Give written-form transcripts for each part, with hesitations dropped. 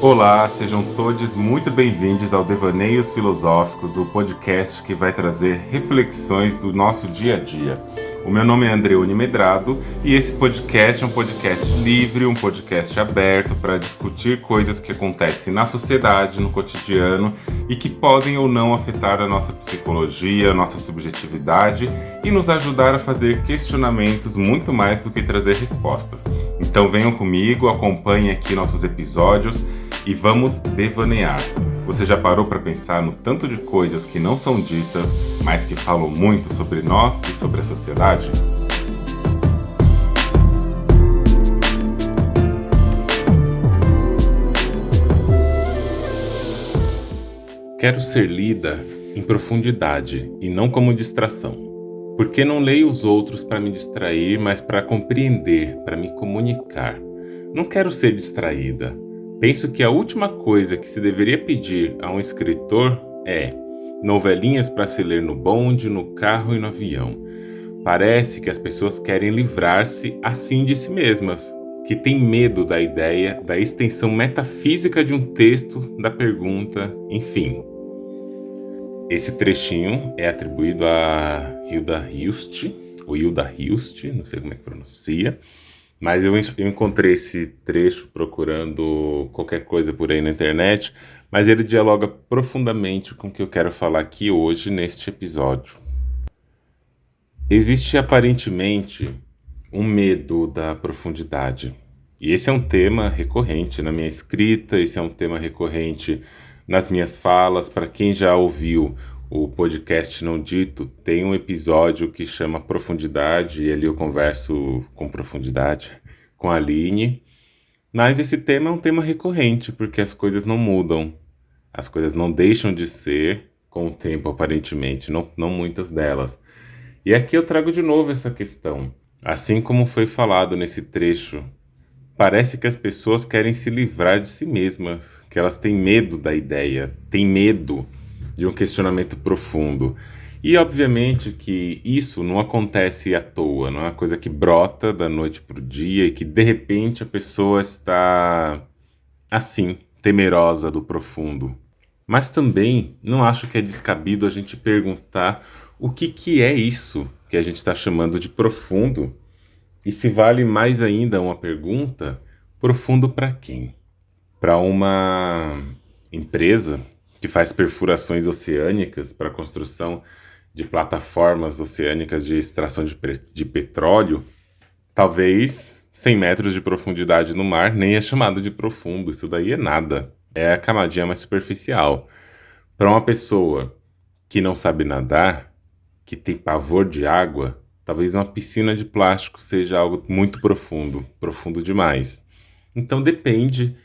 Olá, sejam todos muito bem-vindos ao Devaneios Filosóficos, o podcast que vai trazer reflexões do nosso dia a dia. O meu nome é Andreone Medrado e esse podcast é um podcast livre, um podcast aberto para discutir coisas que acontecem na sociedade, no cotidiano e que podem ou não afetar a nossa psicologia, a nossa subjetividade e nos ajudar a fazer questionamentos muito mais do que trazer respostas. Então venham comigo, acompanhem aqui nossos episódios e vamos devanear. Você já parou para pensar no tanto de coisas que não são ditas, mas que falam muito sobre nós e sobre a sociedade? Quero ser lida em profundidade e não como distração. Porque não leio os outros para me distrair, mas para compreender, para me comunicar. Não quero ser distraída. Penso que a última coisa que se deveria pedir a um escritor é novelinhas para se ler no bonde, no carro e no avião. Parece que as pessoas querem livrar-se assim de si mesmas, que têm medo da ideia, da extensão metafísica de um texto, da pergunta, enfim. Esse trechinho é atribuído a Hilda Hilst, ou Hilda Hilst, não sei como é que pronuncia, mas eu encontrei esse trecho procurando qualquer coisa por aí na internet, mas ele dialoga profundamente com o que eu quero falar aqui hoje neste episódio. Existe aparentemente um medo da profundidade, e esse é um tema recorrente na minha escrita, esse é um tema recorrente nas minhas falas. Para quem já ouviu o podcast Não Dito, tem um episódio que chama Profundidade, e ali eu converso com profundidade com a Aline. Mas esse tema é um tema recorrente, porque as coisas não mudam. As coisas não deixam de ser com o tempo, aparentemente, não muitas delas. E aqui eu trago de novo essa questão. Assim como foi falado nesse trecho, parece que as pessoas querem se livrar de si mesmas, que elas têm medo da ideia, têm medo de um questionamento profundo. E obviamente que isso não acontece à toa, não é uma coisa que brota da noite para o dia e que de repente a pessoa está assim, temerosa do profundo. Mas também não acho que é descabido a gente perguntar o que é isso que a gente está chamando de profundo. E se vale mais ainda uma pergunta, profundo para quem? Para uma empresa que faz perfurações oceânicas para a construção de plataformas oceânicas de extração de petróleo, talvez 100 metros de profundidade no mar nem é chamado de profundo, isso daí é nada, é a camadinha mais superficial. Para uma pessoa que não sabe nadar, que tem pavor de água, talvez uma piscina de plástico seja algo muito profundo, profundo demais. Então depende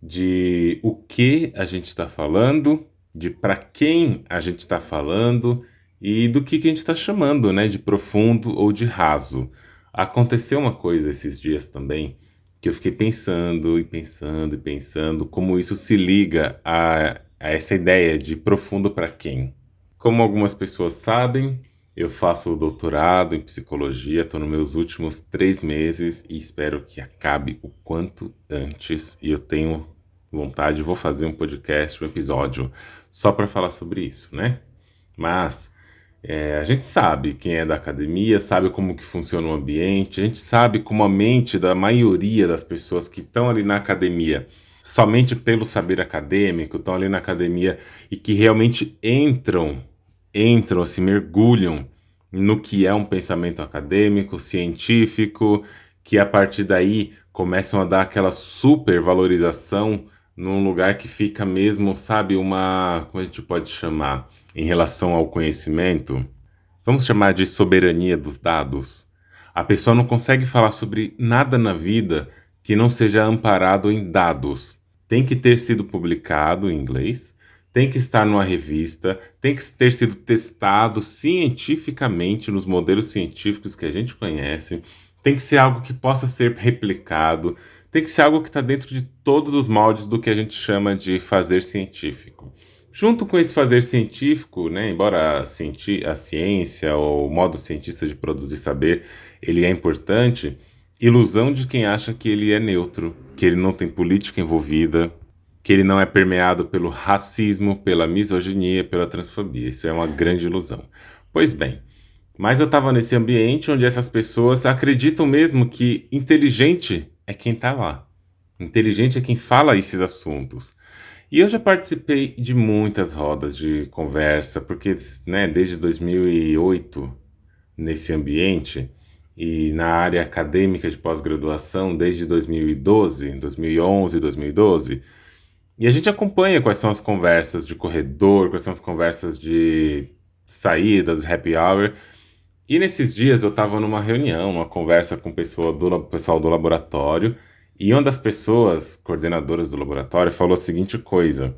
de o que a gente está falando, de para quem a gente está falando e do que a gente está chamando, né, de profundo ou de raso. Aconteceu uma coisa esses dias também que eu fiquei pensando e pensando e pensando como isso se liga a essa ideia de profundo para quem. Como algumas pessoas sabem, eu faço o doutorado em psicologia, estou nos meus últimos 3 meses e espero que acabe o quanto antes. E eu tenho vontade, vou fazer um podcast, um episódio, só para falar sobre isso, né? Mas a gente sabe, quem é da academia, sabe como que funciona o ambiente, a gente sabe como a mente da maioria das pessoas que estão ali na academia, somente pelo saber acadêmico, estão ali na academia e que realmente entram, assim, mergulham no que é um pensamento acadêmico, científico, que a partir daí começam a dar aquela supervalorização num lugar que fica mesmo, sabe, como a gente pode chamar, em relação ao conhecimento? Vamos chamar de soberania dos dados. A pessoa não consegue falar sobre nada na vida que não seja amparado em dados. Tem que ter sido publicado em inglês, tem que estar numa revista, tem que ter sido testado cientificamente nos modelos científicos que a gente conhece, tem que ser algo que possa ser replicado, tem que ser algo que está dentro de todos os moldes do que a gente chama de fazer científico. Junto com esse fazer científico, né, embora a ciência ou o modo cientista de produzir saber, ele é importante, ilusão de quem acha que ele é neutro, que ele não tem política envolvida, que ele não é permeado pelo racismo, pela misoginia, pela transfobia. Isso é uma grande ilusão. Pois bem, mas eu estava nesse ambiente onde essas pessoas acreditam mesmo que inteligente é quem está lá. Inteligente é quem fala esses assuntos. E eu já participei de muitas rodas de conversa, porque, né, desde 2008, nesse ambiente, e na área acadêmica de pós-graduação, desde 2012, 2011, 2012, e a gente acompanha quais são as conversas de corredor, quais são as conversas de saídas, happy hour. E nesses dias eu estava numa reunião, uma conversa com pessoal do laboratório, e uma das pessoas, coordenadoras do laboratório, falou a seguinte coisa: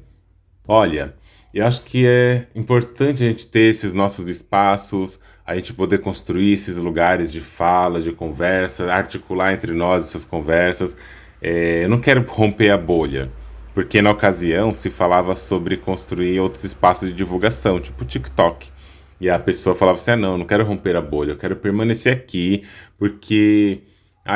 olha, eu acho que é importante a gente ter esses nossos espaços, a gente poder construir esses lugares de fala, de conversa, articular entre nós essas conversas. Eu não quero romper a bolha, porque na ocasião se falava sobre construir outros espaços de divulgação, tipo TikTok. E a pessoa falava assim: não, não quero romper a bolha, eu quero permanecer aqui, porque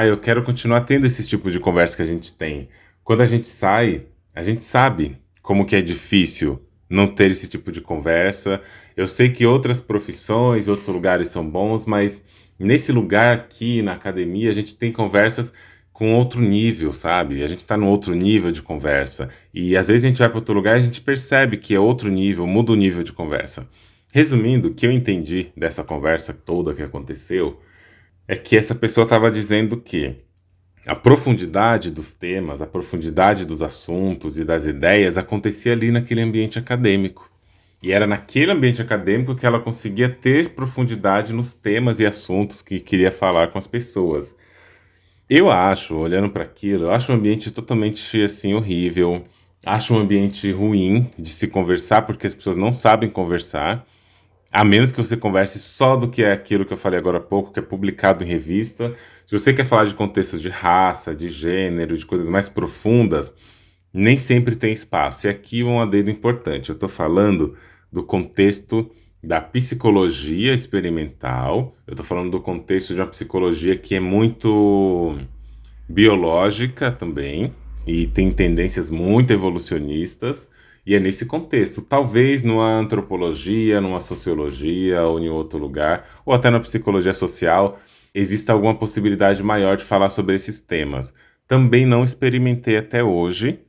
eu quero continuar tendo esse tipo de conversa que a gente tem. Quando a gente sai, a gente sabe como que é difícil não ter esse tipo de conversa. Eu sei que outras profissões, outros lugares são bons, mas nesse lugar aqui, na academia, a gente tem conversas com outro nível, sabe? A gente tá num outro nível de conversa. E às vezes a gente vai para outro lugar e a gente percebe que é outro nível, muda o nível de conversa. Resumindo, o que eu entendi dessa conversa toda que aconteceu é que essa pessoa estava dizendo que a profundidade dos temas, a profundidade dos assuntos e das ideias acontecia ali naquele ambiente acadêmico. E era naquele ambiente acadêmico que ela conseguia ter profundidade nos temas e assuntos que queria falar com as pessoas. Eu acho, olhando para aquilo, eu acho um ambiente totalmente assim horrível. Acho um ambiente ruim de se conversar porque as pessoas não sabem conversar. A menos que você converse só do que é aquilo que eu falei agora há pouco, que é publicado em revista. Se você quer falar de contextos de raça, de gênero, de coisas mais profundas, nem sempre tem espaço. E aqui um adendo importante. Eu estou falando do contexto da psicologia experimental. Eu estou falando do contexto de uma psicologia que é muito biológica também e tem tendências muito evolucionistas. E é nesse contexto, talvez numa antropologia, numa sociologia ou em outro lugar, ou até na psicologia social, exista alguma possibilidade maior de falar sobre esses temas. Também não experimentei até hoje,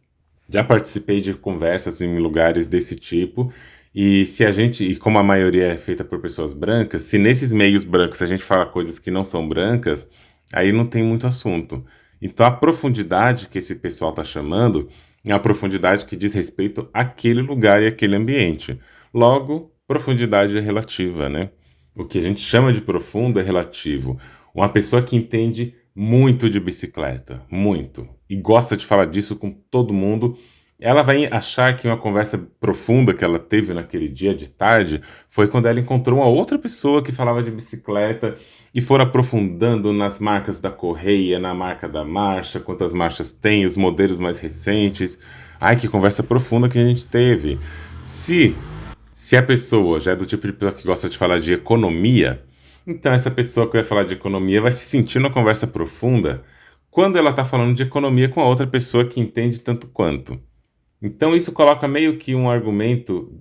já participei de conversas em lugares desse tipo, e se a gente, e como a maioria é feita por pessoas brancas, se nesses meios brancos a gente fala coisas que não são brancas, aí não tem muito assunto. Então a profundidade que esse pessoal está chamando é a profundidade que diz respeito àquele lugar e àquele ambiente. Logo, profundidade é relativa, né? O que a gente chama de profundo é relativo. Uma pessoa que entende muito de bicicleta, muito, e gosta de falar disso com todo mundo, ela vai achar que uma conversa profunda que ela teve naquele dia de tarde foi quando ela encontrou uma outra pessoa que falava de bicicleta e for aprofundando nas marcas da correia, na marca da marcha, quantas marchas tem, os modelos mais recentes. Ai, que conversa profunda que a gente teve. Se a pessoa já é do tipo de pessoa que gosta de falar de economia, então essa pessoa que vai falar de economia vai se sentir numa conversa profunda quando ela está falando de economia com a outra pessoa que entende tanto quanto. Então isso coloca meio que um argumento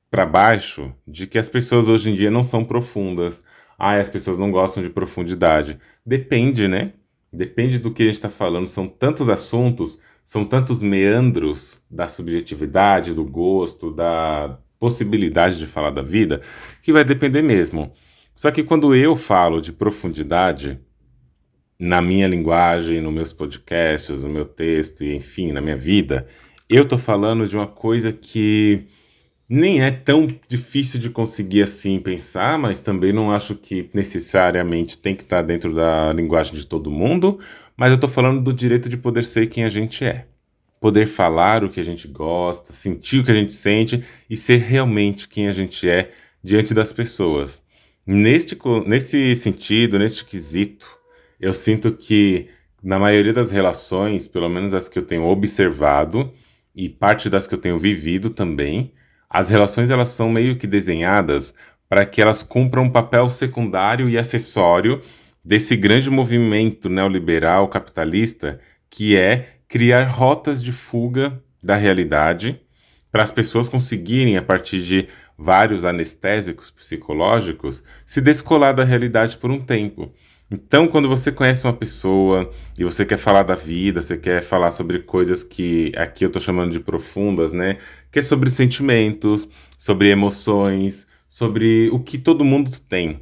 para baixo de que as pessoas hoje em dia não são profundas. As pessoas não gostam de profundidade. Depende, né? Depende do que a gente está falando. São tantos assuntos, são tantos meandros da subjetividade, do gosto, da possibilidade de falar da vida, que vai depender mesmo. Só que quando eu falo de profundidade, na minha linguagem, nos meus podcasts, no meu texto, e enfim, na minha vida, eu tô falando de uma coisa que nem é tão difícil de conseguir assim pensar, mas também não acho que necessariamente tem que estar dentro da linguagem de todo mundo, mas eu tô falando do direito de poder ser quem a gente é. Poder falar o que a gente gosta, sentir o que a gente sente e ser realmente quem a gente é diante das pessoas. Nesse sentido, neste quesito, eu sinto que na maioria das relações, pelo menos as que eu tenho observado, e parte das que eu tenho vivido também, as relações elas são meio que desenhadas para que elas cumpram um papel secundário e acessório desse grande movimento neoliberal capitalista que é criar rotas de fuga da realidade para as pessoas conseguirem, a partir de vários anestésicos psicológicos, se descolar da realidade por um tempo. Então, quando você conhece uma pessoa e você quer falar da vida, você quer falar sobre coisas que aqui eu tô chamando de profundas, né? Que é sobre sentimentos, sobre emoções, sobre o que todo mundo tem.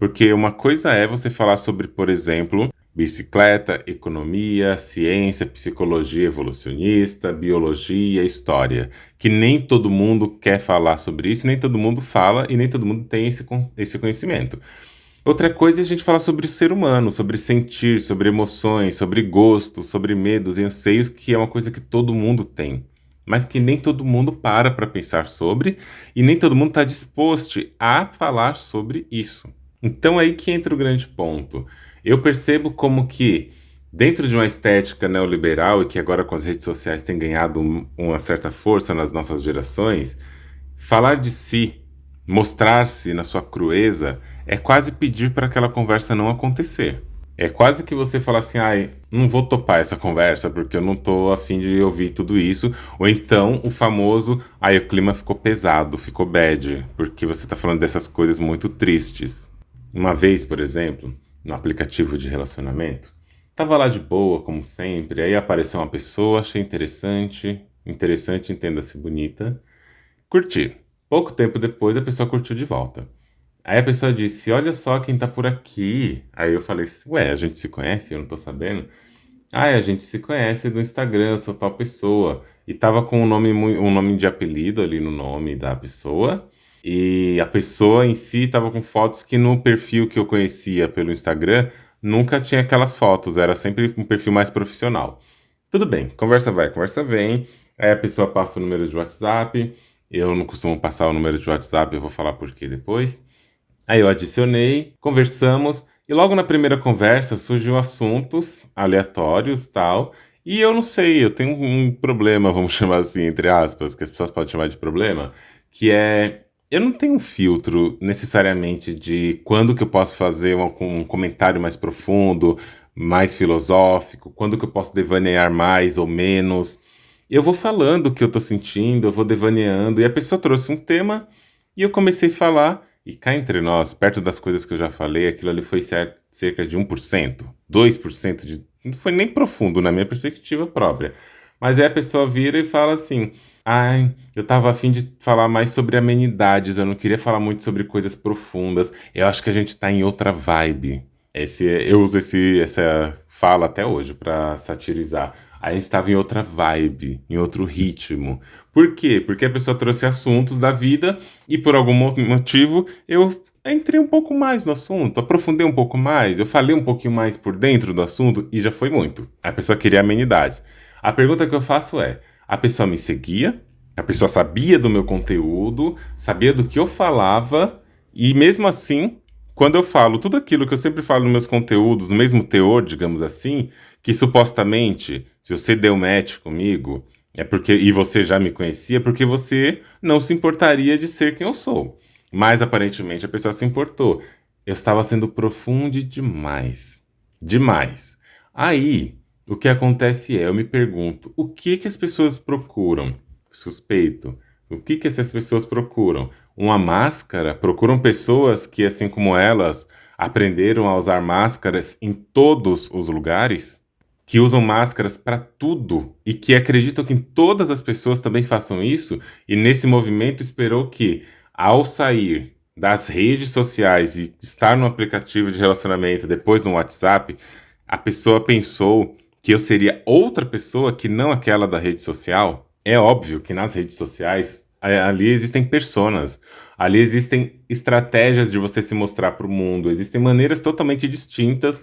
Porque uma coisa é você falar sobre, por exemplo, bicicleta, economia, ciência, psicologia evolucionista, biologia, história. Que nem todo mundo quer falar sobre isso, nem todo mundo fala e nem todo mundo tem esse conhecimento. Outra coisa é a gente falar sobre o ser humano, sobre sentir, sobre emoções, sobre gostos, sobre medos e anseios, que é uma coisa que todo mundo tem, mas que nem todo mundo para pensar sobre e nem todo mundo está disposto a falar sobre isso. Então aí que entra o grande ponto. Eu percebo como que dentro de uma estética neoliberal e que agora com as redes sociais tem ganhado uma certa força nas nossas gerações, falar de si, mostrar-se na sua crueza, é quase pedir para aquela conversa não acontecer. É quase que você falar assim, ai, não vou topar essa conversa porque eu não tô a fim de ouvir tudo isso. Ou então o famoso, ai, o clima ficou pesado, ficou bad, porque você tá falando dessas coisas muito tristes. Uma vez, por exemplo, no aplicativo de relacionamento, tava lá de boa, como sempre, aí apareceu uma pessoa, achei interessante, entenda-se bonita, curti. Pouco tempo depois a pessoa curtiu de volta. Aí a pessoa disse, olha só quem tá por aqui. Aí eu falei, ué, a gente se conhece? Eu não tô sabendo. Ah, a gente se conhece do Instagram, sou tal pessoa. E tava com um nome de apelido ali no nome da pessoa. E a pessoa em si tava com fotos que no perfil que eu conhecia pelo Instagram nunca tinha aquelas fotos, era sempre um perfil mais profissional. Tudo bem, conversa vai, conversa vem. Aí a pessoa passa o número de WhatsApp. Eu não costumo passar o número de WhatsApp, eu vou falar por quê depois. Aí eu adicionei, conversamos, e logo na primeira conversa surgiu assuntos aleatórios e tal. E eu não sei, eu tenho um problema, vamos chamar assim, entre aspas, que as pessoas podem chamar de problema, que é, eu não tenho um filtro necessariamente de quando que eu posso fazer um comentário mais profundo, mais filosófico, quando que eu posso devanear mais ou menos. Eu vou falando o que eu tô sentindo, eu vou devaneando, e a pessoa trouxe um tema, e eu comecei a falar. E cá entre nós, perto das coisas que eu já falei, aquilo ali foi cerca de 1%, 2% de. Não foi nem profundo na minha perspectiva própria. Mas aí a pessoa vira e fala assim: ai, eu tava a fim de falar mais sobre amenidades, eu não queria falar muito sobre coisas profundas. Eu acho que a gente tá em outra vibe. Eu uso essa fala até hoje pra satirizar. A gente estava em outra vibe, em outro ritmo. Por quê? Porque a pessoa trouxe assuntos da vida e por algum motivo eu entrei um pouco mais no assunto, aprofundei um pouco mais, eu falei um pouquinho mais por dentro do assunto e já foi muito. A pessoa queria amenidades. A pergunta que eu faço é: a pessoa me seguia? A pessoa sabia do meu conteúdo, sabia do que eu falava e mesmo assim, quando eu falo tudo aquilo que eu sempre falo nos meus conteúdos, no mesmo teor, digamos assim, que supostamente, se você deu match comigo, é porque e você já me conhecia, porque você não se importaria de ser quem eu sou. Mas aparentemente a pessoa se importou. Eu estava sendo profundo demais. Demais. Aí, o que acontece é, eu me pergunto, o que que as pessoas procuram? Suspeito. O que que essas pessoas procuram? Uma máscara? Procuram pessoas que, assim como elas, aprenderam a usar máscaras em todos os lugares? Que usam máscaras para tudo e que acreditam que todas as pessoas também façam isso, e nesse movimento esperou que, ao sair das redes sociais e estar no aplicativo de relacionamento, depois no WhatsApp, a pessoa pensou que eu seria outra pessoa que não aquela da rede social. É óbvio que nas redes sociais ali existem personas, ali existem estratégias de você se mostrar para o mundo, existem maneiras totalmente distintas.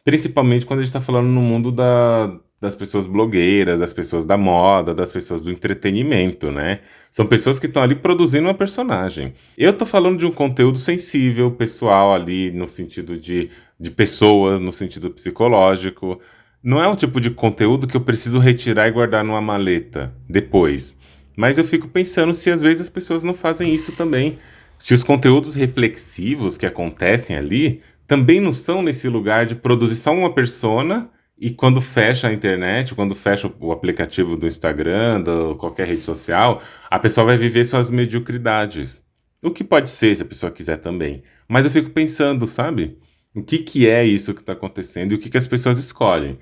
Principalmente quando a gente está falando no mundo das pessoas blogueiras, das pessoas da moda, das pessoas do entretenimento, né? São pessoas que estão ali produzindo uma personagem. Eu tô falando de um conteúdo sensível, pessoal ali, no sentido de pessoas, no sentido psicológico. Não é um tipo de conteúdo que eu preciso retirar e guardar numa maleta depois. Mas eu fico pensando se às vezes as pessoas não fazem isso também. Se os conteúdos reflexivos que acontecem ali também não são nesse lugar de produzir só uma persona E quando fecha a internet, quando fecha o aplicativo do Instagram, qualquer rede social, a pessoa vai viver suas mediocridades. O que pode ser, se a pessoa quiser também. Mas eu fico pensando, sabe? O que que é isso que está acontecendo e o que que as pessoas escolhem.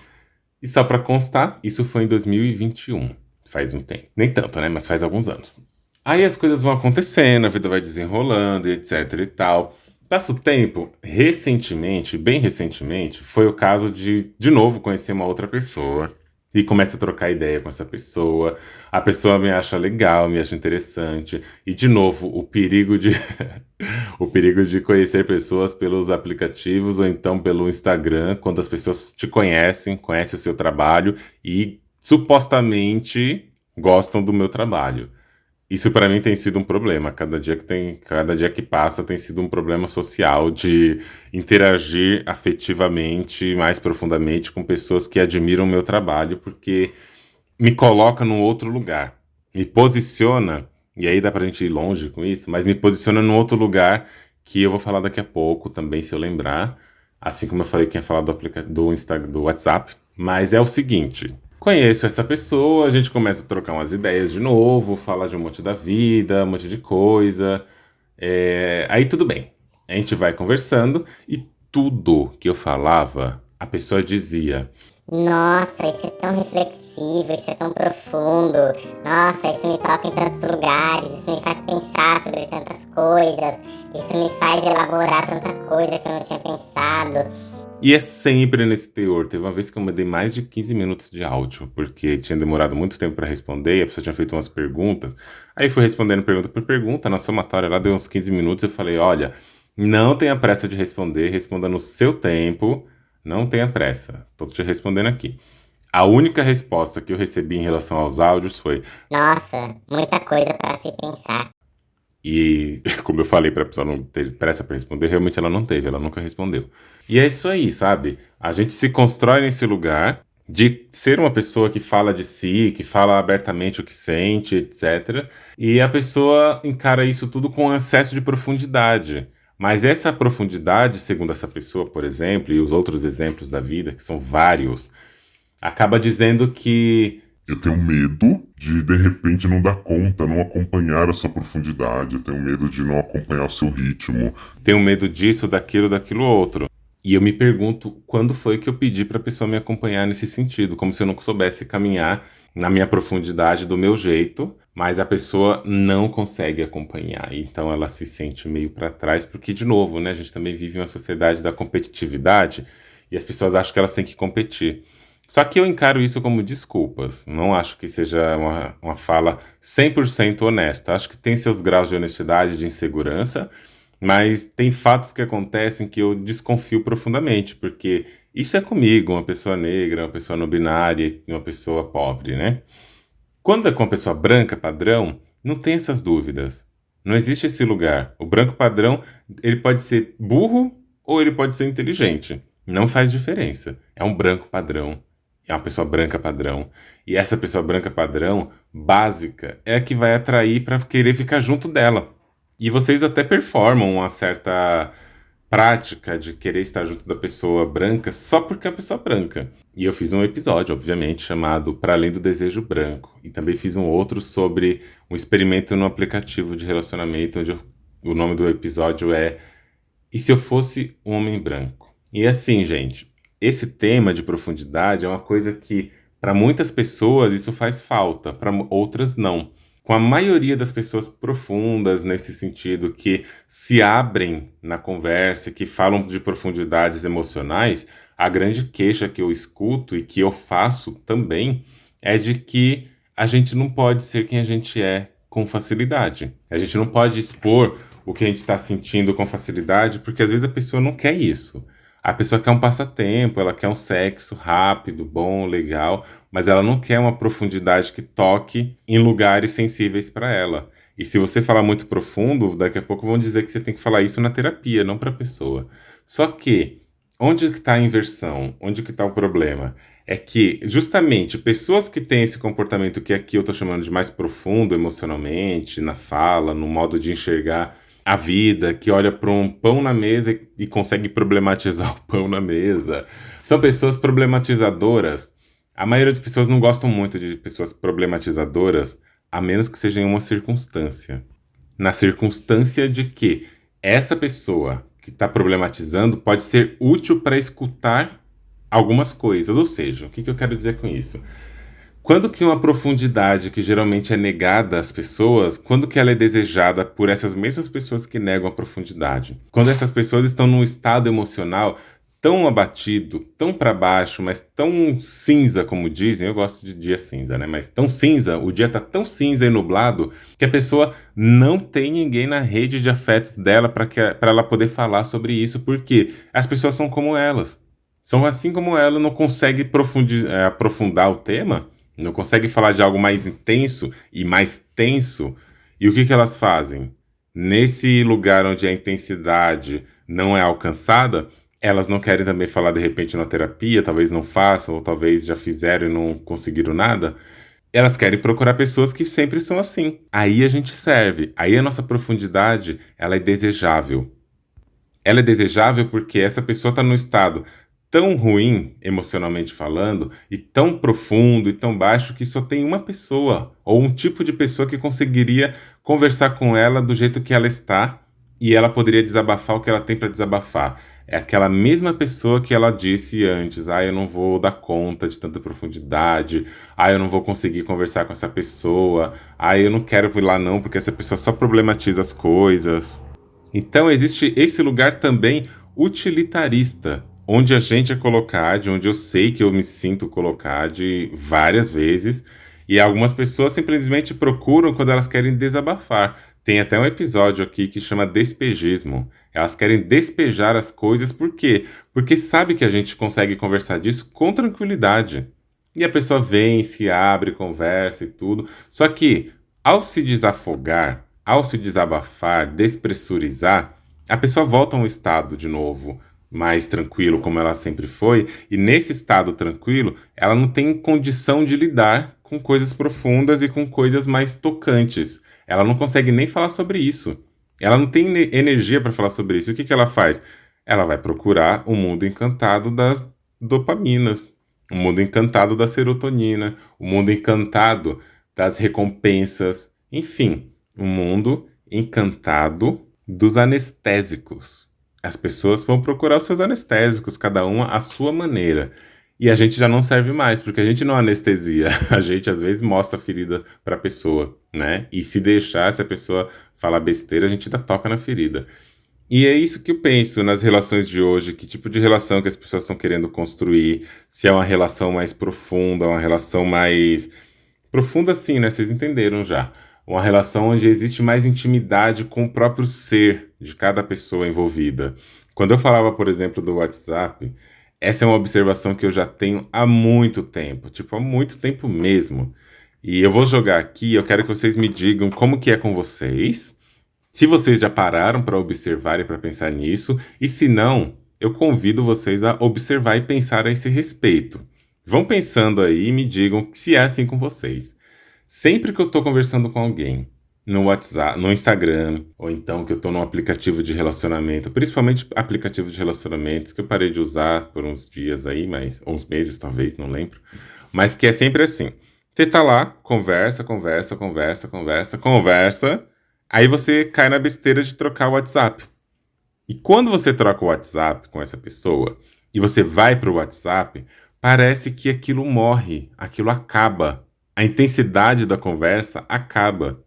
E só para constar, isso foi em 2021. Faz um tempo. Nem tanto, né? Mas faz alguns anos. Aí as coisas vão acontecendo, a vida vai desenrolando, e etc e tal. Passa o tempo, recentemente, bem recentemente, foi o caso de novo, conhecer uma outra pessoa. E começa a trocar ideia com essa pessoa. A pessoa me acha legal, me acha interessante. E, de novo, o perigo de o perigo de conhecer pessoas pelos aplicativos ou então pelo Instagram, quando as pessoas te conhecem, conhecem o seu trabalho e supostamente gostam do meu trabalho. Isso para mim tem sido um problema. Cada dia que passa tem sido um problema social de interagir afetivamente, mais profundamente com pessoas que admiram o meu trabalho, porque me coloca num outro lugar, me posiciona, e aí dá pra gente ir longe com isso, mas me posiciona num outro lugar que eu vou falar daqui a pouco também, se eu lembrar, assim como eu falei que ia falar do Instagram, do WhatsApp. Mas é o seguinte, conheço essa pessoa, a gente começa a trocar umas ideias de novo, falar de um monte da vida, um monte de coisa, aí tudo bem. A gente vai conversando e tudo que eu falava, a pessoa dizia: Nossa, isso é tão reflexivo, isso é tão profundo. Nossa, isso me toca em tantos lugares, isso me faz pensar sobre tantas coisas, isso me faz elaborar tanta coisa que eu não tinha pensado. E é sempre nesse teor. Teve uma vez que eu mandei mais de 15 minutos de áudio, porque tinha demorado muito tempo para responder, e a pessoa tinha feito umas perguntas. Aí fui respondendo pergunta por pergunta, na somatória lá deu uns 15 minutos, eu falei: olha, não tenha pressa de responder, responda no seu tempo, não tenha pressa, tô te respondendo aqui. A única resposta que eu recebi em relação aos áudios foi: Nossa, muita coisa para se pensar. e como eu falei pra pessoa não ter pressa pra responder, realmente ela não teve, ela nunca respondeu. E é isso aí, sabe? A gente se constrói nesse lugar de ser uma pessoa que fala de si, que fala abertamente o que sente, etc. E a pessoa encara isso tudo com um excesso de profundidade. Mas essa profundidade, segundo essa pessoa, por exemplo, e os outros exemplos da vida, que são vários, acaba dizendo que Eu tenho medo de repente não dar conta, não acompanhar a sua profundidade. Eu tenho medo de não acompanhar o seu ritmo. tenho medo disso, daquilo outro. E eu me pergunto quando foi que eu pedi para a pessoa me acompanhar nesse sentido, como se eu não soubesse caminhar na minha profundidade do meu jeito, mas a pessoa não consegue acompanhar. Então ela se sente meio para trás, porque, de novo, né, a gente também vive uma sociedade da competitividade e as pessoas acham que elas têm que competir. Só que eu encaro isso como desculpas. Não acho que seja uma fala 100% honesta. Acho que tem seus graus de honestidade, de insegurança, mas tem fatos que acontecem que eu desconfio profundamente, porque isso é comigo, uma pessoa negra, uma pessoa não binária e uma pessoa pobre, né? Quando é com uma pessoa branca padrão, não tem essas dúvidas. Não existe esse lugar. O branco padrão, ele pode ser burro ou ele pode ser inteligente. Não faz diferença. É um branco padrão. É uma pessoa branca padrão. E essa pessoa branca padrão, básica, é a que vai atrair para querer ficar junto dela. E vocês até performam uma certa prática de querer estar junto da pessoa branca só porque é a pessoa branca. E eu fiz um episódio, obviamente, chamado Para Além do Desejo Branco. E também fiz um outro sobre um experimento no aplicativo de relacionamento, onde o nome do episódio é E se eu fosse um homem branco? E assim, gente, esse tema de profundidade é uma coisa que, para muitas pessoas, isso faz falta, para outras não. Com a maioria das pessoas profundas nesse sentido, que se abrem na conversa, que falam de profundidades emocionais, a grande queixa que eu escuto e que eu faço também é de que a gente não pode ser quem a gente é com facilidade. A gente não pode expor o que a gente está sentindo com facilidade, porque às vezes a pessoa não quer isso. A pessoa quer um passatempo, ela quer um sexo rápido, bom, legal, mas ela não quer uma profundidade que toque em lugares sensíveis para ela. E se você falar muito profundo, daqui a pouco vão dizer que você tem que falar isso na terapia, não para a pessoa. Só que, onde que está a inversão? Onde que está o problema? É que, justamente, pessoas que têm esse comportamento que aqui eu estou chamando de mais profundo emocionalmente, na fala, no modo de enxergar a vida, que olha para um pão na mesa e consegue problematizar o pão na mesa, São pessoas problematizadoras. A maioria das pessoas não gostam muito de pessoas problematizadoras, a menos que seja em uma circunstância. Na circunstância de que essa pessoa que está problematizando pode ser útil para escutar algumas coisas. Ou seja, o que eu quero dizer com isso? Quando que uma profundidade que geralmente é negada às pessoas, quando que ela é desejada por essas mesmas pessoas que negam a profundidade? Quando essas pessoas estão num estado emocional tão abatido, tão para baixo, mas tão cinza, como dizem, eu gosto de dia cinza, né? Mas tão cinza, o dia tá tão cinza e nublado, que a pessoa não tem ninguém na rede de afetos dela para ela poder falar sobre isso, porque as pessoas são como elas. São assim como ela, não consegue aprofundar o tema, não consegue falar de algo mais intenso e mais tenso. E o que elas fazem? Nesse lugar onde a intensidade não é alcançada, elas não querem também falar de repente na terapia, talvez não façam, ou talvez já fizeram e não conseguiram nada. Elas querem procurar pessoas que sempre são assim. Aí a gente serve. Aí a nossa profundidade, ela é desejável. Ela é desejável porque essa pessoa está num estado tão ruim, emocionalmente falando, e tão profundo e tão baixo que só tem uma pessoa, ou um tipo de pessoa que conseguiria conversar com ela do jeito que ela está, e ela poderia desabafar o que ela tem para desabafar. É aquela mesma pessoa que ela disse antes, eu não vou dar conta de tanta profundidade, eu não vou conseguir conversar com essa pessoa, eu não quero ir lá não, porque essa pessoa só problematiza as coisas. Então existe esse lugar também utilitarista, onde a gente é colocado, onde eu sei que eu me sinto colocado várias vezes, e algumas pessoas simplesmente procuram quando elas querem desabafar. Tem até um episódio aqui que chama despejismo. Elas querem despejar as coisas, por quê? Porque sabe que a gente consegue conversar disso com tranquilidade. E a pessoa vem, se abre, conversa e tudo. Só que, ao se desafogar, ao se desabafar, despressurizar, a pessoa volta a um estado de novo mais tranquilo, como ela sempre foi, e nesse estado tranquilo, ela não tem condição de lidar com coisas profundas e com coisas mais tocantes. Ela não consegue nem falar sobre isso. Ela não tem energia para falar sobre isso. O que ela faz? Ela vai procurar o mundo encantado das dopaminas, o mundo encantado da serotonina, o mundo encantado das recompensas, enfim, o mundo encantado dos anestésicos. As pessoas vão procurar os seus anestésicos, cada uma à sua maneira. E a gente já não serve mais, porque a gente não anestesia. A gente, às vezes, mostra a ferida para a pessoa, né? E se deixar, se a pessoa falar besteira, a gente ainda toca na ferida. E é isso que eu penso nas relações de hoje, que tipo de relação que as pessoas estão querendo construir, se é uma relação mais profunda, uma relação mais... Profunda sim, né? Vocês entenderam já. Uma relação onde existe mais intimidade com o próprio ser de cada pessoa envolvida. Quando eu falava, por exemplo, do WhatsApp, essa é uma observação que eu já tenho há muito tempo, há muito tempo mesmo. E eu vou jogar aqui, eu quero que vocês me digam como que é com vocês, se vocês já pararam para observar e para pensar nisso, e se não, eu convido vocês a observar e pensar a esse respeito. Vão pensando aí e me digam se é assim com vocês. Sempre que eu estou conversando com alguém, no WhatsApp, no Instagram, ou então que eu estou num aplicativo de relacionamento, principalmente aplicativos de relacionamentos que eu parei de usar por uns dias aí, uns meses talvez, não lembro, mas que é sempre assim. Você tá lá, conversa, aí você cai na besteira de trocar o WhatsApp. E quando você troca o WhatsApp com essa pessoa, e você vai pro WhatsApp, parece que aquilo morre, aquilo acaba. A intensidade da conversa acaba.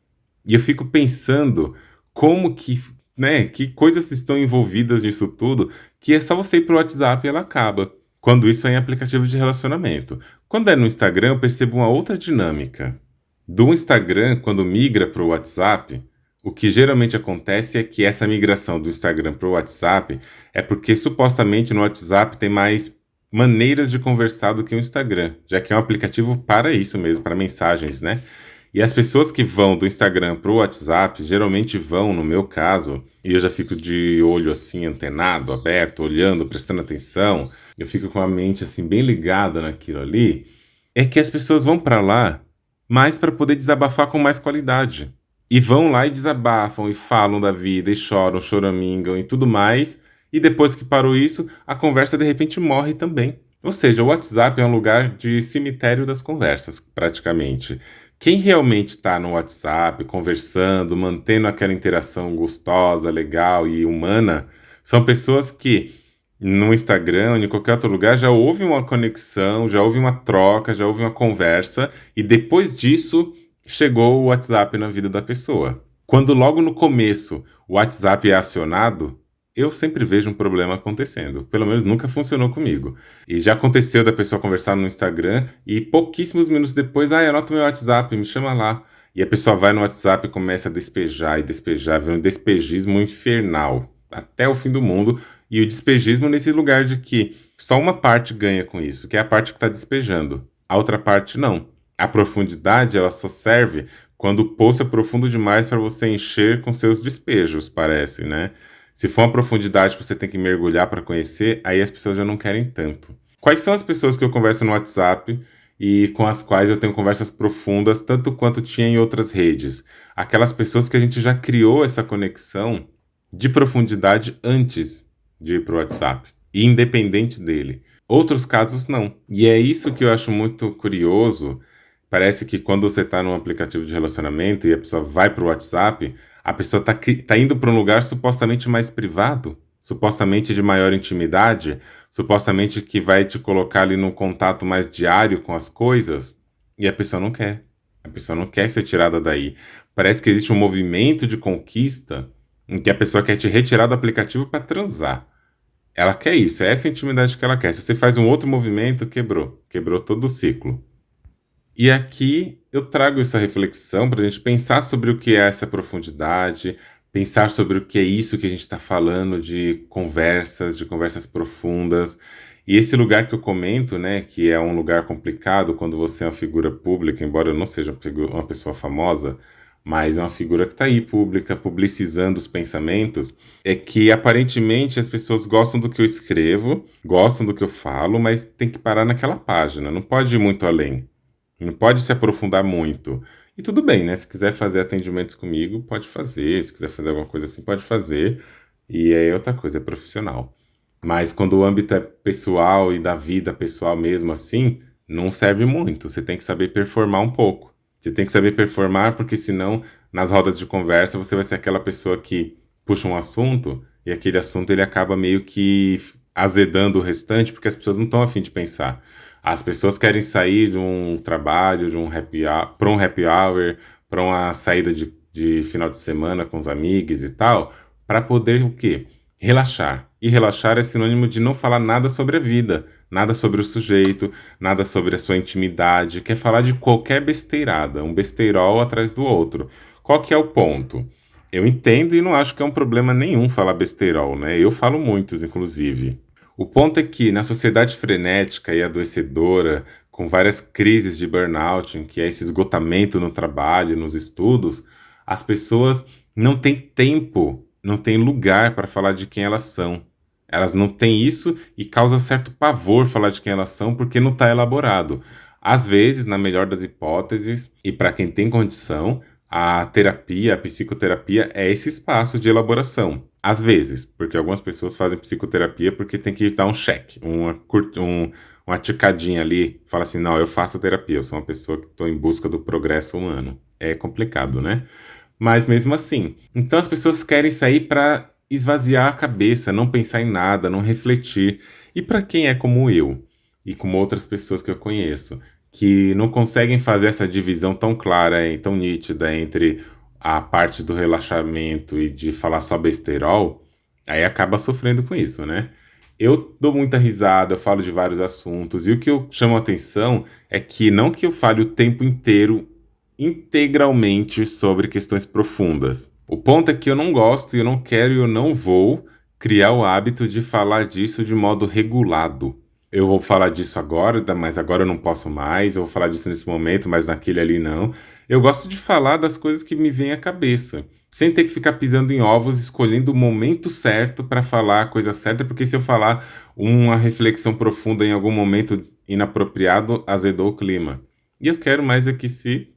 E eu fico pensando como que, né, que coisas estão envolvidas nisso tudo, que é só você ir pro WhatsApp e ela acaba. Quando isso é em aplicativo de relacionamento. Quando é no Instagram, eu percebo uma outra dinâmica. Do Instagram, quando migra pro WhatsApp, o que geralmente acontece é que essa migração do Instagram pro WhatsApp é porque supostamente no WhatsApp tem mais maneiras de conversar do que o Instagram, já que é um aplicativo para isso mesmo, para mensagens, né? E as pessoas que vão do Instagram pro WhatsApp, geralmente vão, no meu caso, e eu já fico de olho assim, antenado, aberto, olhando, prestando atenção, eu fico com a mente assim, bem ligada naquilo ali, é que as pessoas vão para lá mais para poder desabafar com mais qualidade. E vão lá e desabafam, e falam da vida, e choram, choramingam e tudo mais, e depois que parou isso, a conversa de repente morre também. Ou seja, o WhatsApp é um lugar de cemitério das conversas, praticamente. Quem realmente está no WhatsApp, conversando, mantendo aquela interação gostosa, legal e humana, são pessoas que no Instagram ou em qualquer outro lugar já houve uma conexão, já houve uma troca, já houve uma conversa, e depois disso chegou o WhatsApp na vida da pessoa. Quando logo no começo o WhatsApp é acionado, eu sempre vejo um problema acontecendo. Pelo menos nunca funcionou comigo. E já aconteceu da pessoa conversar no Instagram e pouquíssimos minutos depois, anota meu WhatsApp, me chama lá. E a pessoa vai no WhatsApp e começa a despejar e despejar, vem um despejismo infernal, até o fim do mundo. E o despejismo nesse lugar de que só uma parte ganha com isso, que é a parte que está despejando. A outra parte não. A profundidade, ela só serve quando o poço é profundo demais para você encher com seus despejos, parece, né? Se for uma profundidade que você tem que mergulhar para conhecer, aí as pessoas já não querem tanto. Quais são as pessoas que eu converso no WhatsApp e com as quais eu tenho conversas profundas, tanto quanto tinha em outras redes? Aquelas pessoas que a gente já criou essa conexão de profundidade antes de ir para o WhatsApp, e independente dele. Outros casos não. E é isso que eu acho muito curioso. Parece que quando você está num aplicativo de relacionamento e a pessoa vai para o WhatsApp, a pessoa tá indo para um lugar supostamente mais privado, supostamente de maior intimidade, supostamente que vai te colocar ali num contato mais diário com as coisas, e a pessoa não quer. A pessoa não quer ser tirada daí. Parece que existe um movimento de conquista em que a pessoa quer te retirar do aplicativo para transar. Ela quer isso, é essa intimidade que ela quer. Se você faz um outro movimento, quebrou todo o ciclo. E aqui eu trago essa reflexão para a gente pensar sobre o que é essa profundidade, pensar sobre o que é isso que a gente está falando de conversas profundas. E esse lugar que eu comento, né, que é um lugar complicado quando você é uma figura pública, embora eu não seja uma pessoa famosa, mas é uma figura que está aí pública, publicizando os pensamentos, é que aparentemente as pessoas gostam do que eu escrevo, gostam do que eu falo, mas tem que parar naquela página, não pode ir muito além. Não pode se aprofundar muito. E tudo bem, né? Se quiser fazer atendimentos comigo, pode fazer. Se quiser fazer alguma coisa assim, pode fazer. E aí é outra coisa, é profissional. Mas quando o âmbito é pessoal e da vida pessoal mesmo assim, não serve muito. Você tem que saber performar um pouco. Você tem que saber performar porque senão, nas rodas de conversa, você vai ser aquela pessoa que puxa um assunto e aquele assunto ele acaba meio que azedando o restante porque as pessoas não estão a fim de pensar. As pessoas querem sair de um trabalho, de um para um happy hour, para uma saída de final de semana com os amigos e tal, para poder o quê? Relaxar. E relaxar é sinônimo de não falar nada sobre a vida, nada sobre o sujeito, nada sobre a sua intimidade, quer falar de qualquer besteirada, um besteirol atrás do outro. Qual que é o ponto? Eu entendo e não acho que é um problema nenhum falar besteirol, né? Eu falo muitos, inclusive. O ponto é que, na sociedade frenética e adoecedora, com várias crises de burnout, em que é esse esgotamento no trabalho, nos estudos, as pessoas não têm tempo, não têm lugar para falar de quem elas são. Elas não têm isso e causa certo pavor falar de quem elas são porque não está elaborado. Às vezes, na melhor das hipóteses, e para quem tem condição, a terapia, a psicoterapia é esse espaço de elaboração. Às vezes, porque algumas pessoas fazem psicoterapia porque tem que dar um check, uma ticadinha ali, fala assim, não, eu faço terapia, eu sou uma pessoa que estou em busca do progresso humano. É complicado, né? Mas mesmo assim. Então as pessoas querem sair para esvaziar a cabeça, não pensar em nada, não refletir. E para quem é como eu, e como outras pessoas que eu conheço, que não conseguem fazer essa divisão tão clara e tão nítida entre a parte do relaxamento e de falar só besteirol, aí acaba sofrendo com isso, né? Eu dou muita risada, eu falo de vários assuntos, e o que eu chamo a atenção é que não que eu fale o tempo inteiro, integralmente sobre questões profundas. O ponto é que eu não gosto, eu não quero e eu não vou criar o hábito de falar disso de modo regulado. Eu vou falar disso agora, mas agora eu não posso mais, eu vou falar disso nesse momento, mas naquele ali não. Eu gosto de falar das coisas que me vêm à cabeça, sem ter que ficar pisando em ovos, escolhendo o momento certo para falar a coisa certa, porque se eu falar uma reflexão profunda em algum momento inapropriado, azedou o clima. E eu quero mais é que se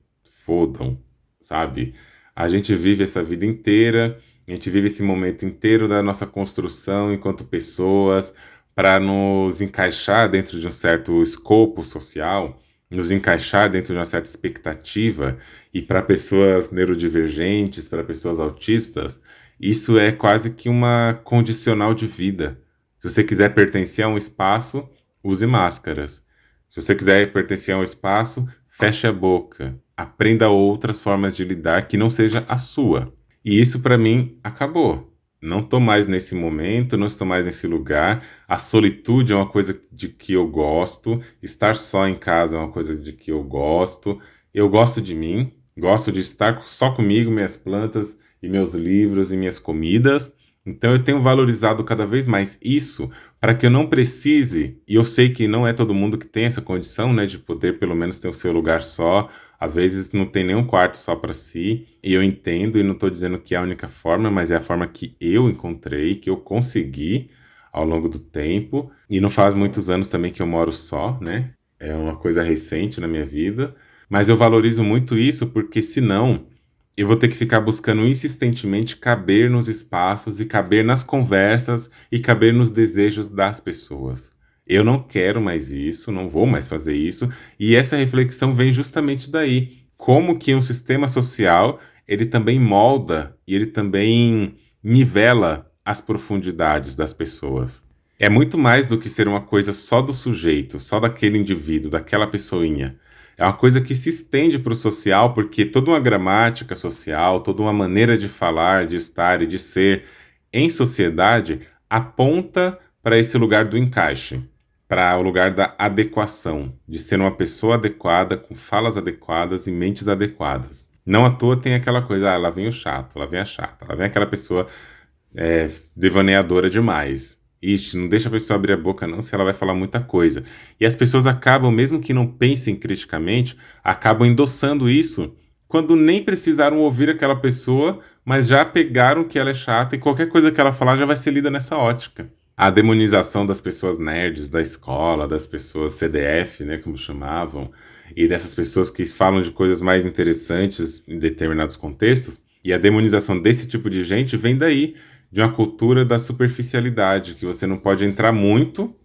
fodam, sabe? A gente vive essa vida inteira A gente vive esse momento inteiro da nossa construção enquanto pessoas para nos encaixar dentro de um certo escopo social, nos encaixar dentro de uma certa expectativa, e para pessoas neurodivergentes, para pessoas autistas, isso é quase que uma condicional de vida. Se você quiser pertencer a um espaço, use máscaras. Se você quiser pertencer a um espaço, feche a boca. Aprenda outras formas de lidar que não seja a sua. E isso para mim acabou. Não estou mais nesse momento, não estou mais nesse lugar. A solitude é uma coisa de que eu gosto. Estar só em casa é uma coisa de que eu gosto. Eu gosto de mim, gosto de estar só comigo, minhas plantas e meus livros e minhas comidas. Então eu tenho valorizado cada vez mais isso para que eu não precise, e eu sei que não é todo mundo que tem essa condição, né, de poder pelo menos ter o seu lugar só. Às vezes não tem nenhum quarto só para si, e eu entendo e não estou dizendo que é a única forma, mas é a forma que eu encontrei, que eu consegui ao longo do tempo. E não faz muitos anos também que eu moro só, né? É uma coisa recente na minha vida, mas eu valorizo muito isso porque senão eu vou ter que ficar buscando insistentemente caber nos espaços e caber nas conversas e caber nos desejos das pessoas. Eu não quero mais isso, não vou mais fazer isso, e essa reflexão vem justamente daí. Como que um sistema social, ele também molda e ele também nivela as profundidades das pessoas. É muito mais do que ser uma coisa só do sujeito, só daquele indivíduo, daquela pessoinha. É uma coisa que se estende para o social, porque toda uma gramática social, toda uma maneira de falar, de estar e de ser em sociedade aponta para esse lugar do encaixe, para o lugar da adequação, de ser uma pessoa adequada, com falas adequadas e mentes adequadas. Não à toa tem aquela coisa, lá vem o chato, lá vem a chata, lá vem aquela pessoa devaneadora demais. Ixi, não deixa a pessoa abrir a boca não, se ela vai falar muita coisa. E as pessoas acabam, mesmo que não pensem criticamente, acabam endossando isso quando nem precisaram ouvir aquela pessoa, mas já pegaram que ela é chata e qualquer coisa que ela falar já vai ser lida nessa ótica. A demonização das pessoas nerds da escola, das pessoas CDF, né, como chamavam, e dessas pessoas que falam de coisas mais interessantes em determinados contextos, e a demonização desse tipo de gente vem daí, de uma cultura da superficialidade, que você não pode entrar muito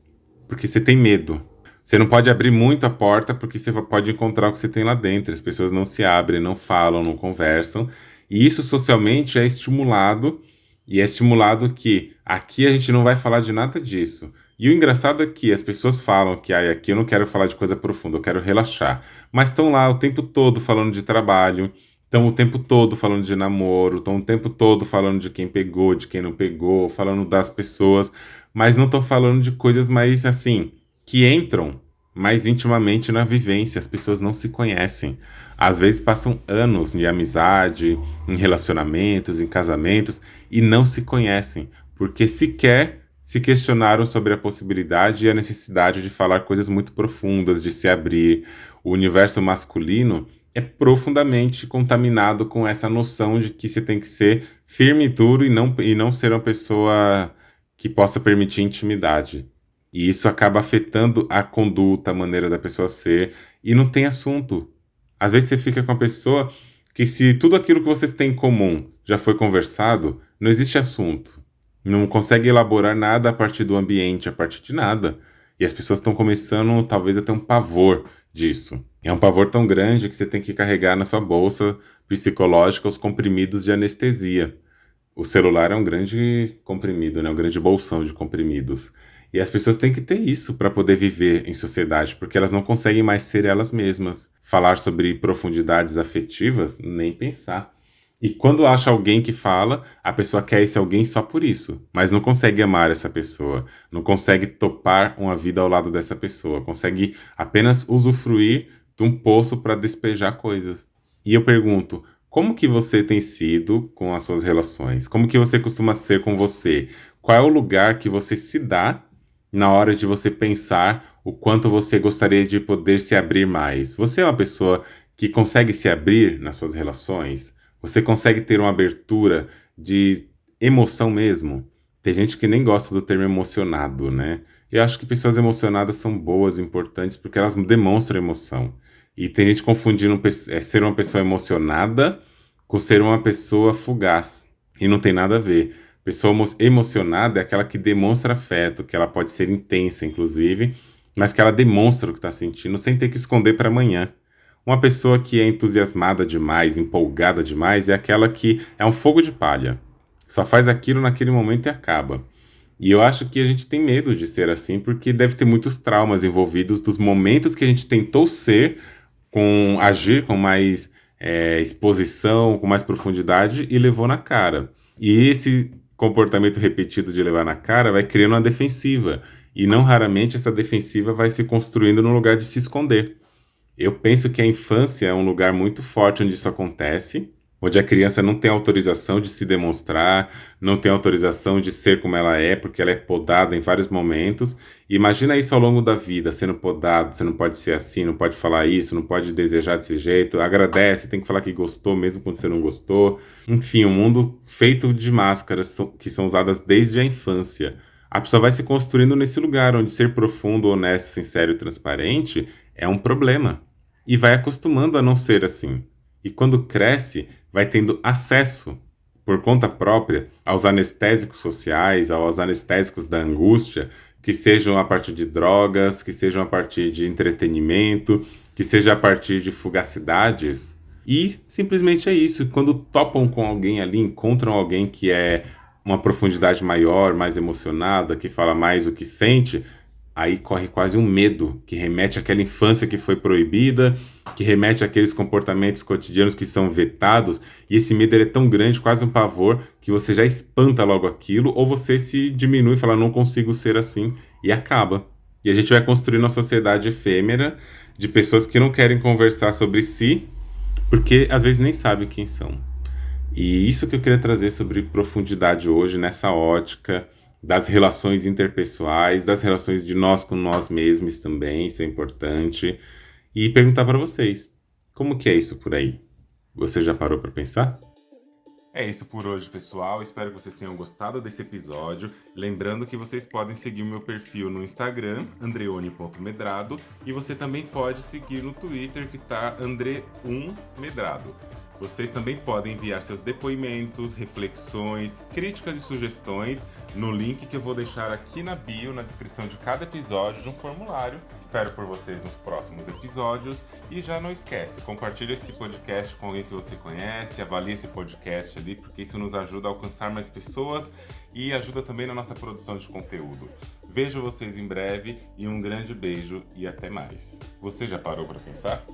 porque você tem medo. Você não pode abrir muito a porta porque você pode encontrar o que você tem lá dentro. As pessoas não se abrem, não falam, não conversam. E isso socialmente é estimulado, e é estimulado que aqui a gente não vai falar de nada disso. E o engraçado é que as pessoas falam que aqui eu não quero falar de coisa profunda, eu quero relaxar. Mas estão lá o tempo todo falando de trabalho, estão o tempo todo falando de namoro, estão o tempo todo falando de quem pegou, de quem não pegou, falando das pessoas, mas não estão falando de coisas mais assim, que entram mais intimamente na vivência. As pessoas não se conhecem. Às vezes passam anos de amizade, em relacionamentos, em casamentos, e não se conhecem, porque sequer se questionaram sobre a possibilidade e a necessidade de falar coisas muito profundas, de se abrir. O universo masculino é profundamente contaminado com essa noção de que você tem que ser firme e duro e não ser uma pessoa que possa permitir intimidade. E isso acaba afetando a conduta, a maneira da pessoa ser, e não tem assunto. Às vezes você fica com a pessoa que, se tudo aquilo que vocês têm em comum já foi conversado, não existe assunto. Não consegue elaborar nada a partir do ambiente, a partir de nada. E as pessoas estão começando, talvez, a ter um pavor disso. É um pavor tão grande que você tem que carregar na sua bolsa psicológica os comprimidos de anestesia. O celular é um grande comprimido, né? Um grande bolsão de comprimidos. E as pessoas têm que ter isso para poder viver em sociedade, porque elas não conseguem mais ser elas mesmas. Falar sobre profundidades afetivas, nem pensar. E quando acha alguém que fala, a pessoa quer esse alguém só por isso, mas não consegue amar essa pessoa, não consegue topar uma vida ao lado dessa pessoa, consegue apenas usufruir de um poço para despejar coisas. E eu pergunto, como que você tem sido com as suas relações? Como que você costuma ser com você? Qual é o lugar que você se dá na hora de você pensar o quanto você gostaria de poder se abrir mais? Você é uma pessoa que consegue se abrir nas suas relações? Você consegue ter uma abertura de emoção mesmo? Tem gente que nem gosta do termo emocionado, né? Eu acho que pessoas emocionadas são boas, importantes, porque elas demonstram emoção. E tem gente confundindo ser uma pessoa emocionada com ser uma pessoa fugaz. E não tem nada a ver. Pessoa emocionada é aquela que demonstra afeto, que ela pode ser intensa, inclusive, mas que ela demonstra o que está sentindo sem ter que esconder para amanhã. Uma pessoa que é entusiasmada demais, empolgada demais, é aquela que é um fogo de palha. Só faz aquilo naquele momento e acaba. E eu acho que a gente tem medo de ser assim, porque deve ter muitos traumas envolvidos dos momentos que a gente tentou ser, agir com mais exposição, com mais profundidade e levou na cara. E esse comportamento repetido de levar na cara vai criando uma defensiva. E não raramente essa defensiva vai se construindo no lugar de se esconder. Eu penso que a infância é um lugar muito forte onde isso acontece, onde a criança não tem autorização de se demonstrar, não tem autorização de ser como ela é, porque ela é podada em vários momentos. E imagina isso ao longo da vida, sendo podado, você não pode ser assim, não pode falar isso, não pode desejar desse jeito, agradece, tem que falar que gostou mesmo quando você não gostou. Enfim, um mundo feito de máscaras que são usadas desde a infância. A pessoa vai se construindo nesse lugar onde ser profundo, honesto, sincero e transparente é um problema. E vai acostumando a não ser assim. E quando cresce, vai tendo acesso, por conta própria, aos anestésicos sociais, aos anestésicos da angústia, que sejam a partir de drogas, que sejam a partir de entretenimento, que seja a partir de fugacidades. E simplesmente é isso. Quando topam com alguém ali, encontram alguém que é uma profundidade maior, mais emocionada, que fala mais o que sente, aí corre quase um medo que remete àquela infância que foi proibida, que remete àqueles comportamentos cotidianos que são vetados, e esse medo ele é tão grande, quase um pavor, que você já espanta logo aquilo, ou você se diminui e fala, não consigo ser assim, e acaba. E a gente vai construir uma sociedade efêmera de pessoas que não querem conversar sobre si, porque às vezes nem sabem quem são. E isso que eu queria trazer sobre profundidade hoje, nessa ótica das relações interpessoais, das relações de nós com nós mesmos também, isso é importante. E perguntar para vocês, como que é isso por aí? Você já parou para pensar? É isso por hoje, pessoal. Espero que vocês tenham gostado desse episódio. Lembrando que vocês podem seguir o meu perfil no Instagram, andreone.medrado, e você também pode seguir no Twitter, que tá andre1medrado. Vocês também podem enviar seus depoimentos, reflexões, críticas e sugestões no link que eu vou deixar aqui na bio, na descrição de cada episódio, de um formulário. Espero por vocês nos próximos episódios. E já não esquece, compartilhe esse podcast com alguém que você conhece, avalie esse podcast ali, porque isso nos ajuda a alcançar mais pessoas e ajuda também na nossa produção de conteúdo. Vejo vocês em breve e um grande beijo e até mais. Você já parou para pensar?